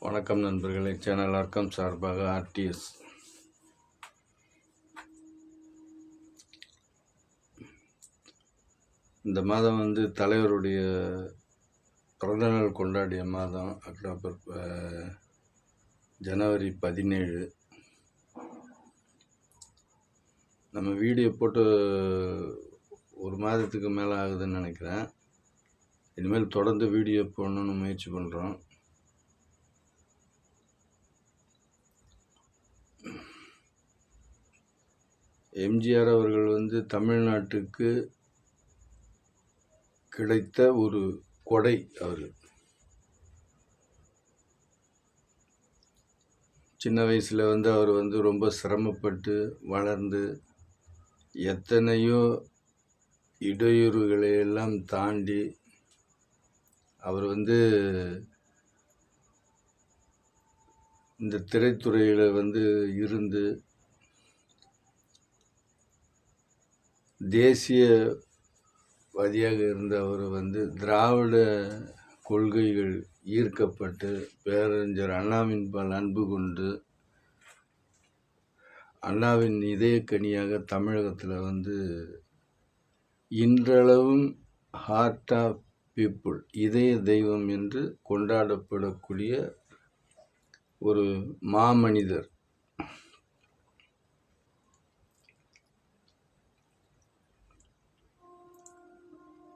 வணக்கம் நண்பர்களே, சேனல் அர்க்கம் சார்பாக ஆர்டிஎஸ். இந்த மாதம் தலைவருடைய பிறந்தநாள் கொண்டாடிய மாதம் அக்டோபர் ஜனவரி 17. நம்ம வீடியோ போட்டு ஒரு மாதத்துக்கு மேலே ஆகுதுன்னு நினைக்கிறேன். இனிமேல் தொடர்ந்து வீடியோ போடணுன்னு முயற்சி பண்ணுறோம். எம்ஜிஆர் அவர்கள் தமிழ்நாட்டுக்கு கிடைத்த ஒரு கொடை. அவர் சின்ன வயசில் அவர் ரொம்ப சிரமப்பட்டு வளர்ந்து எத்தனையோ இடையூறுகளை எல்லாம் தாண்டி அவர் இந்த திரைத்துறையில் இருந்து தேசியவாதியாக இருந்த அவர் திராவிட கொள்கைகள் ஈர்க்கப்பட்டு பேரறிஞர் அண்ணாவின் பால் அன்பு கொண்டு அண்ணாவின் இதயக்கனியாக தமிழகத்தில் இன்றளவும் ஹார்ட் ஆஃப் பீப்புள், இதய தெய்வம் என்று கொண்டாடப்படக்கூடிய ஒரு மாமனிதர்.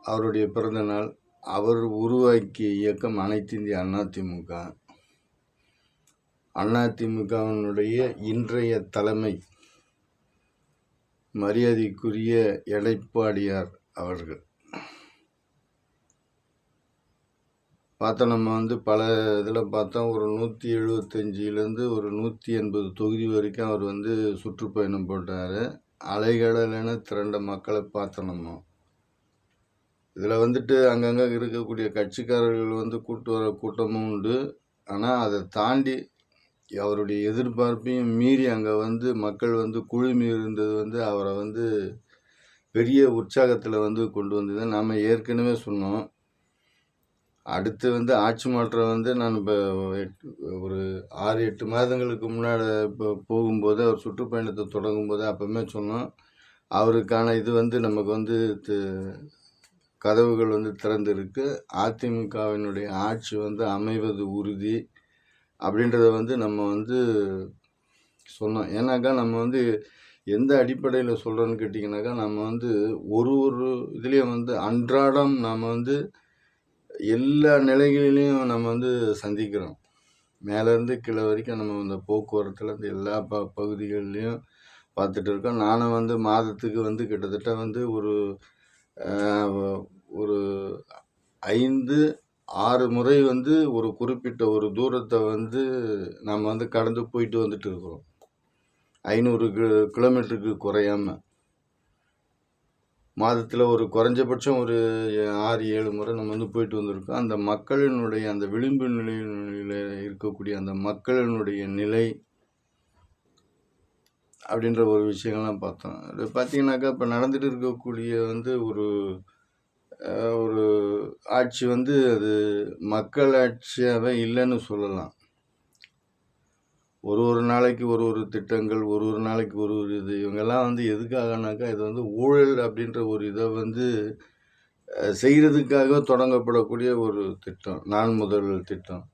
அவருடைய பிறந்த நாள். அவர் உருவாக்கிய இயக்கம் அனைத்திந்திய அதிமுக. அதிமுகவினுடைய இன்றைய தலைமை மரியாதைக்குரிய எடப்பாடியார் அவர்கள். பார்த்தோம் நம்ம பல இதில் பார்த்தோம். ஒரு 175லேருந்து ஒரு 180 தொகுதி வரைக்கும் அவர் சுற்றுப்பயணம் போட்டார். அலைகடலென திரண்ட மக்களை பார்த்தோம் நம்ம. இதில் அங்கங்கே இருக்கக்கூடிய கட்சிக்காரர்கள் கூட்டு வர கூட்டமும் உண்டு. ஆனால் அதை தாண்டி அவருடைய எதிர்பார்ப்பையும் மீறி அங்கே மக்கள் குழுமி இருந்தது அவரை பெரிய உற்சாகத்தில் கொண்டு வந்தது. நாம் ஏற்கனவே சொன்னோம். அடுத்து ஆட்சி மாற்றம் நான் இப்போ ஒரு 6-8 மாதங்களுக்கு முன்னாடி இப்போ போகும்போது அவர் சுற்றுப்பயணத்தை தொடங்கும்போது அப்போவுமே சொன்னோம், அவருக்கான இது நமக்கு கதவுகள் திறந்திருக்கு. அதிமுகவினுடைய ஆட்சி அமைவது உறுதி அப்படின்றத நம்ம சொன்னோம். ஏன்னாக்கா நம்ம எந்த அடிப்படையில் சொல்கிறோன்னு கேட்டிங்கனாக்கா, நம்ம ஒரு இதுலேயும் அன்றாடம் நாம் எல்லா நிலைகளிலையும் நம்ம சந்திக்கிறோம். மேலேருந்து கீழே வரைக்கும் நம்ம இந்த போக்குவரத்தில் எல்லா பகுதிகள்லையும் பார்த்துட்டு இருக்கோம். நானும் மாதத்துக்கு கிட்டத்தட்ட ஒரு 5-6 முறை ஒரு குறிப்பிட்ட ஒரு தூரத்தை நம்ம கடந்து போயிட்டு வந்துட்டு இருக்கிறோம். 500 கிலோமீட்டருக்கு குறையாமல் மாதத்தில் ஒரு குறைஞ்சபட்சம் ஒரு 6-7 முறை நம்ம போயிட்டு வந்திருக்கோம். அந்த மக்களினுடைய அந்த விளிம்பு நிலையில் இருக்கக்கூடிய அந்த மக்களினுடைய நிலை அப்படின்ற ஒரு விஷயங்கள்லாம் பார்த்தோம். அது பார்த்தீங்கன்னாக்கா இப்போ நடந்துட்டு இருக்கக்கூடிய ஒரு ஆட்சி அது மக்கள் ஆட்சியாகவே இல்லைன்னு சொல்லலாம். ஒரு நாளைக்கு ஒரு திட்டங்கள், ஒரு நாளைக்கு ஒரு இது. இவங்கெல்லாம் எதுக்காகனாக்கா இது ஊழல் அப்படின்ற ஒரு இதை செய்கிறதுக்காக தொடங்கப்படக்கூடிய ஒரு திட்டம், நான் முதல்வர் திட்டம்.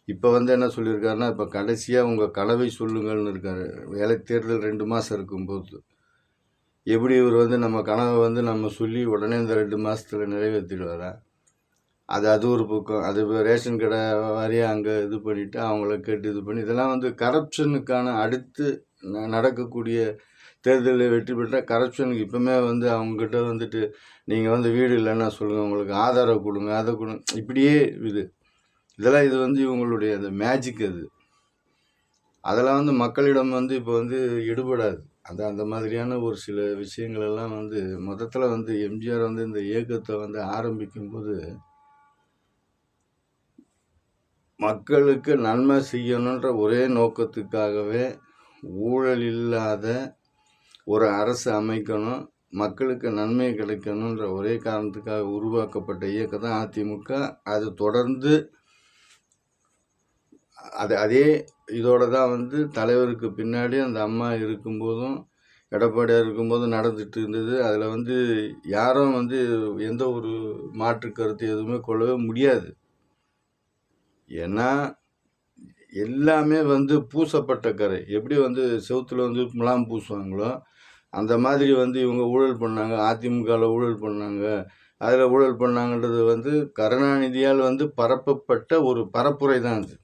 இப்போ என்ன சொல்லியிருக்காருன்னா, இப்போ கடைசியாக உங்கள் கனவை சொல்லுங்கள்னு இருக்காரு. வேலை தேர்தல் 2 மாதம் இருக்கும்போது எப்படி இவர் நம்ம கனவை நம்ம சொல்லி உடனே இந்த 2 மாதத்தில் நிறைவேற்றிடுவாரா? அது ஒரு பக்கம். அது ரேஷன் கடை வாரியாக அங்கே இது பண்ணிவிட்டு அவங்கள கேட்டு இது பண்ணி இதெல்லாம் கரப்ஷனுக்கான அடுத்து நடக்கக்கூடிய தேர்தலில் வெற்றி பெற்றால் கரப்ஷனுக்கு இப்போவுமே அவங்ககிட்ட நீங்கள் வீடு இல்லைன்னா சொல்லுங்கள், உங்களுக்கு ஆதாரம் கொடுங்க, அதை கொடுங்க, இப்படியே இதெல்லாம் இது இவங்களுடைய அந்த மேஜிக். அதெல்லாம் மக்களிடம் இப்போ ஈடுபடாது. அந்த மாதிரியான ஒரு சில விஷயங்களெல்லாம் மொத்தத்தில் எம்ஜிஆர் இந்த இயக்கத்தை ஆரம்பிக்கும்போது மக்களுக்கு நன்மை செய்யணுன்ற ஒரே நோக்கத்துக்காகவே ஊழல் இல்லாத ஒரு அரசு அமைக்கணும், மக்களுக்கு நன்மை கிடைக்கணுன்ற ஒரே காரணத்துக்காக உருவாக்கப்பட்ட இயக்கம் தான் அதிமுக. அது தொடர்ந்து அதே இதோட தான் வந்து தலைவருக்கு பின்னாடி அந்த அம்மா இருக்கும்போதும் எடப்பாடியார் இருக்கும்போதும் நடந்துட்டு இருந்தது. அதில் வந்து யாரும் வந்து எந்த ஒரு மாற்று கருத்து எதுவுமே கொள்ளவே முடியாது. ஏன்னா எல்லாமே வந்து பூசப்பட்ட கரை. எப்படி வந்து செவுத்துல வந்து முலாம் பூசுவாங்களோ அந்த மாதிரி வந்து இவங்க ஊழல் பண்ணாங்க, அதிமுகவில் ஊழல் பண்ணாங்க, அதில் ஊழல் பண்ணாங்கன்றது வந்து கருணாநிதியால் வந்து பரப்பப்பட்ட ஒரு பரப்புரை தான் அது.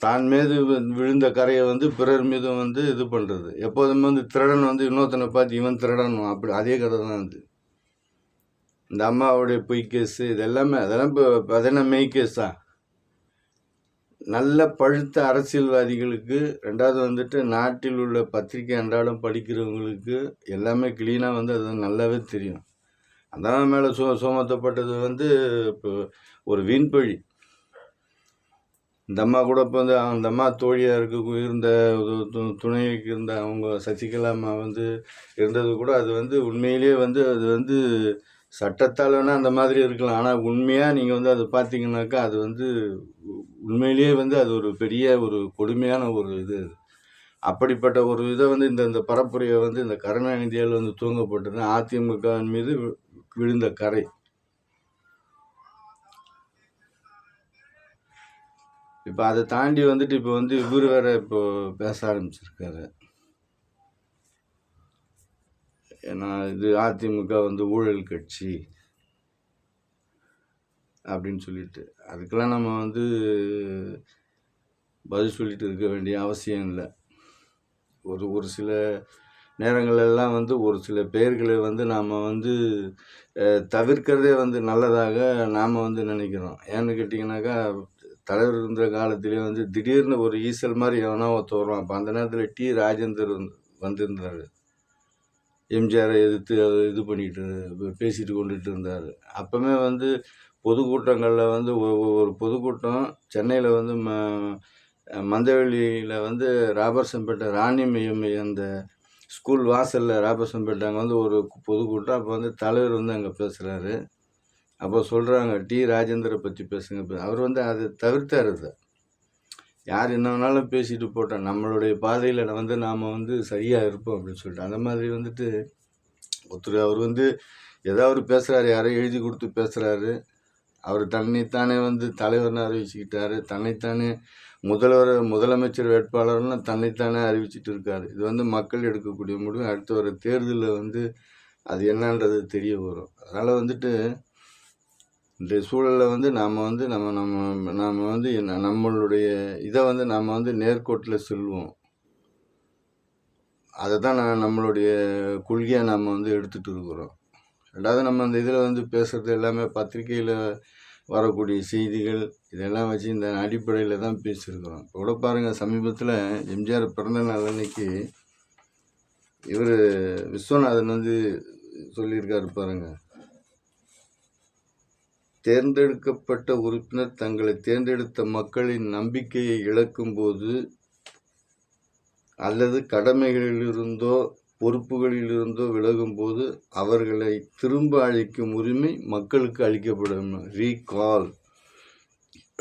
தான் மீது விழுந்த கரையை வந்து பிறர் மீதும் வந்து இது பண்ணுறது. எப்போதுமே வந்து திருடன் வந்து இன்னொருத்தனை பார்த்து இவன் திருடணும், அப்படி அதே கதை தான் அது. இந்த அம்மாவுடைய பொய் கேஸு இது எல்லாமே அதெல்லாம் இப்போ அதெல்லாம் மெய் கேஸ் தான். நல்ல பழுத்த அரசியல்வாதிகளுக்கு, ரெண்டாவது வந்துட்டு நாட்டில் உள்ள பத்திரிகை அன்றாடம் படிக்கிறவங்களுக்கு எல்லாமே கிளீனாக வந்து அது நல்லாவே தெரியும். அந்த மேலே சுமத்தப்பட்டது வந்து இப்போ ஒரு வீண்பழி. இந்த அம்மா கூட இப்போ வந்து அந்த அம்மா தோழியாக இருந்த துணைக்கு இருந்த அவங்க சசிகலா அம்மா வந்து இருந்தது கூட அது வந்து உண்மையிலேயே வந்து அது வந்து சட்டத்தால் வேணால் அந்த மாதிரி இருக்கலாம். ஆனால் உண்மையாக நீங்கள் வந்து அதை பார்த்தீங்கன்னாக்கா அது வந்து உண்மையிலேயே வந்து அது ஒரு பெரிய ஒரு கொடுமையான ஒரு இது. அப்படிப்பட்ட ஒரு இதை வந்து இந்த பரப்புரையை வந்து இந்த கருணாநிதியால் வந்து தூங்கப்பட்டது அதிமுகவின் மீது விழுந்த கரை. இப்போ அதை தாண்டி வந்துட்டு இப்போ வந்து இவர் வேற இப்போ பேச ஆரம்பிச்சிருக்காரு. ஏன்னா இது அதிமுக வந்து ஊழல் கட்சி அப்படின்னு சொல்லிட்டு அதுக்கெல்லாம் நம்ம வந்து பதில் சொல்லிட்டு இருக்க வேண்டிய அவசியம் இல்லை. ஒரு சில நேரங்களெல்லாம் வந்து ஒரு சில பெயர்களை வந்து நாம் வந்து தவிர்க்கிறதே வந்து நல்லதாக நாம் வந்து நினைக்கிறோம். ஏன்னு கேட்டிங்கனாக்கா தலைவர் இருந்த காலத்திலே வந்து திடீர்னு ஒரு ஈசல் மாதிரி எவனா ஒருத்தர் வருவான். அப்போ அந்த நேரத்தில் டி ராஜேந்தர் வந்திருந்தார். எம்ஜிஆரை எதிர்த்து இது பண்ணிட்டு பேசிட்டு கொண்டுட்டு இருந்தார். அப்போவுமே வந்து பொதுக்கூட்டங்களில் வந்து ஒரு பொதுக்கூட்டம் சென்னையில் வந்து மந்தவெளியில் வந்து ராபர்சன்பேட்டை ராணி மையம் அந்த ஸ்கூல் வாசலில் ராபர்சன்பேட்டை அங்கே வந்து ஒரு பொதுக்கூட்டம். அப்போ வந்து தலைவர் வந்து அங்கே பேசுகிறாரு. அப்போ சொல்கிறாங்க டி ராஜேந்தரை பற்றி பேசுங்க. அவர் வந்து அதை தவிர்த்தார். அதை யார் என்ன வேணாலும் பேசிட்டு போட்டோம், நம்மளுடைய பாதையில் வந்து நாம் வந்து சரியாக இருப்போம் அப்படின்னு சொல்லிட்டு அந்த மாதிரி வந்துட்டு ஒருத்தர் அவர் வந்து ஏதாவது பேசுகிறாரு, யாரையும் எழுதி கொடுத்து பேசுகிறாரு. அவர் தன்னைத்தானே வந்து தலைவர்னு அறிவிச்சுக்கிட்டாரு, தன்னைத்தானே முதலமைச்சர் வேட்பாளர்னு தன்னைத்தானே அறிவிச்சிட்டு இருக்காரு. இது வந்து மக்கள் எடுக்கக்கூடிய முடிவு. அடுத்து வர தேர்தலில் வந்து அது என்னன்றது தெரிய வரும். அதனால் வந்துட்டு இன்றைய சூழலில் வந்து நாம் வந்து நாம் வந்து நம்மளுடைய இதை வந்து நாம் வந்து நேர்கோட்டில் செல்வோம். அதை தான் நம்மளுடைய கொள்கையை நாம் வந்து எடுத்துகிட்டு இருக்கிறோம். ரெண்டாவது நம்ம அந்த இதில் வந்து பேசுகிறது எல்லாமே பத்திரிகையில் வரக்கூடிய செய்திகள் இதெல்லாம் வச்சு இந்த அடிப்படையில் தான் பேசியிருக்கிறோம். இப்போ கூட பாருங்கள், சமீபத்தில் எம்ஜிஆர் பிறந்த நாள் அன்னைக்கு இவர் விஸ்வநாதன் வந்து சொல்லியிருக்காரு பாருங்கள், தேர்ந்தெடுக்கப்பட்ட உறுப்பினர் தங்களை தேர்ந்தெடுத்த மக்களின் நம்பிக்கையை இழக்கும்போது அல்லது கடமைகளிலிருந்தோ பொறுப்புகளிலிருந்தோ விலகும்போது அவர்களை திரும்ப அழைக்கும் உரிமை மக்களுக்கு அளிக்கப்படும். Recall,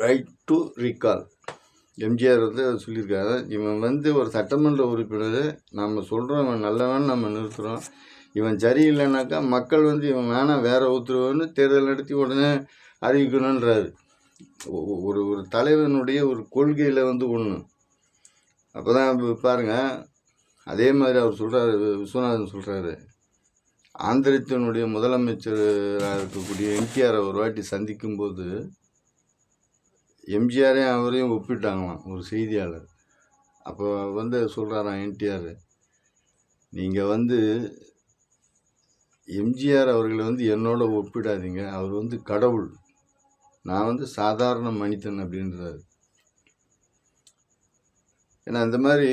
right to recall. MGR வந்து அதை சொல்லியிருக்காரு. இவன் வந்து ஒரு சட்டமன்ற உறுப்பினர், நம்ம சொல்கிறோம் இவன் நல்லவன், நம்ம நிறுத்துகிறோம். இவன் சரியில்லைனாக்கா மக்கள் வந்து இவன் வேணாம் வேற ஒருத்தருவன்னு தேர்தல் நடத்தி உடனே அறிவிக்கணுன்றாரு. ஒரு தலைவனுடைய ஒரு கொள்கையில் வந்து ஒன்று. அப்போ தான் பாருங்கள், அதே மாதிரி அவர் சொல்கிறாரு, விஸ்வநாதன் சொல்கிறாரு, ஆந்திரத்தினுடைய முதலமைச்சராக இருக்கக்கூடிய என்டிஆரை ஒரு வாட்டி சந்திக்கும்போது எம்ஜிஆரையும் அவரையும் ஒப்பிட்டாங்களாம் ஒரு செய்தியாளர். அப்போ வந்து சொல்கிறாராம் என்டிஆர், நீங்கள் வந்து எம்ஜிஆர் அவர்களை வந்து என்னோட ஒப்பிடாதீங்க, அவர் வந்து கடவுள், நான் வந்து சாதாரண மனிதன் அப்படின்றாரு. ஏன்னா இந்த மாதிரி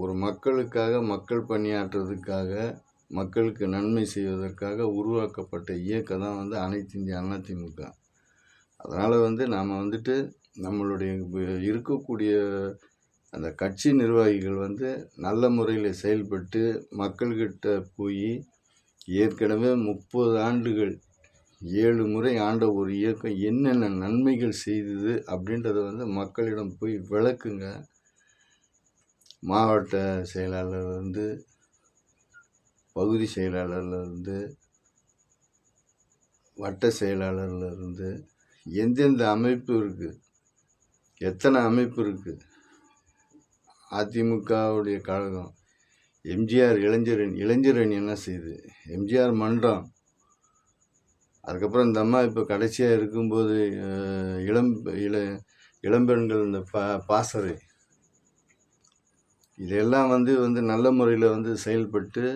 ஒரு மக்களுக்காக, மக்கள் பணியாற்றுறதுக்காக, மக்களுக்கு நன்மை செய்வதற்காக உருவாக்கப்பட்ட இயக்கம் தான் வந்து அனைத்து இந்திய அண்ணா திமுக. அதனால் வந்து நாம் வந்துட்டு நம்மளுடைய இருக்கக்கூடிய அந்த கட்சி நிர்வாகிகள் வந்து நல்ல முறையில் செயல்பட்டு மக்கள்கிட்ட போய் ஏற்கனவே 30 ஆண்டுகள் 7 முறை ஆண்ட ஒரு இயக்கம் என்னென்ன நன்மைகள் செய்தது அப்படின்றத வந்து மக்களிடம் போய் விளக்குங்க. மாவட்ட செயலாளர்லேருந்து பகுதி செயலாளர்லேருந்து வட்ட செயலாளர்லேருந்து எந்தெந்த அமைப்பு இருக்குது, எத்தனை அமைப்பு இருக்குது. அதிமுகவுடைய கழகம், எம்ஜிஆர் இளைஞரணி என்ன செய்யுது, எம்ஜிஆர் மன்றம், அதுக்கப்புறம் இந்த அம்மா இப்போ கடைசியாக இருக்கும்போது இளம்பெண்கள் இந்த பாசறை, இதெல்லாம் வந்து நல்ல முறையில் வந்து செயல்பட்டு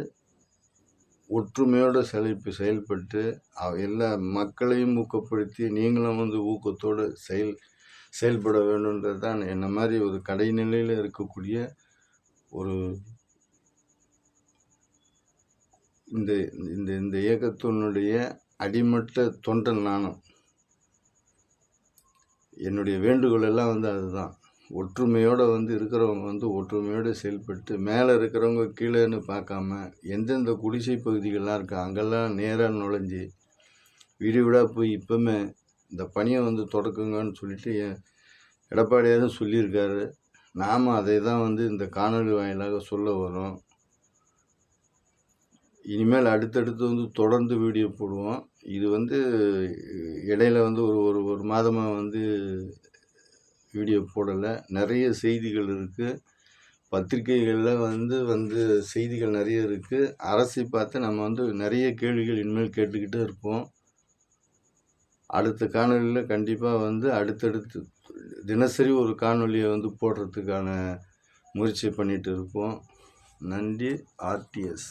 ஒற்றுமையோடு செயல்பட்டு எல்லா மக்களையும் ஊக்கப்படுத்தி நீங்களும் வந்து ஊக்கத்தோடு செயல்பட வேண்டுன்றது தான் என்ன மாதிரி ஒரு கடைநிலையில் இருக்கக்கூடிய ஒரு இந்த இந்த இந்த இயக்கத்தினுடைய அடிமட்ட தொண்டன் நானும். என்னுடைய வேண்டுகோள் எல்லாம் வந்து அதுதான். ஒற்றுமையோடு வந்து இருக்கிறவங்க வந்து ஒற்றுமையோடு செயல்பட்டு மேலே இருக்கிறவங்க கீழேன்னு பார்க்காம எந்தெந்த குடிசை பகுதிகள்லாம் இருக்கா அங்கெல்லாம் நேராக நுழைஞ்சி வீடு வீடாக போய் இப்போவுமே இந்த பணியை வந்து தொடக்குங்கன்னு சொல்லிட்டு எடப்பாடியாரும் சொல்லியிருக்காரு. நாம் அதை தான் வந்து இந்த காணொலி வாயிலாக சொல்ல வரோம். இனிமேல் அடுத்தடுத்து வந்து தொடர்ந்து வீடியோ போடுவோம். இது வந்து இடையில வந்து ஒரு மாதமாக வந்து வீடியோ போடலை. நிறைய செய்திகள் இருக்குது, பத்திரிகைகளில் வந்து செய்திகள் நிறைய இருக்குது. அரசை பார்த்து நம்ம வந்து நிறைய கேள்விகள் இனிமேல் கேட்டுக்கிட்டே இருப்போம். அடுத்த காணொலியில் கண்டிப்பாக வந்து அடுத்தடுத்து தினசரி ஒரு காணொலியை வந்து போடுறதுக்கான முயற்சி பண்ணிகிட்டு இருப்போம். நன்றி. RTS.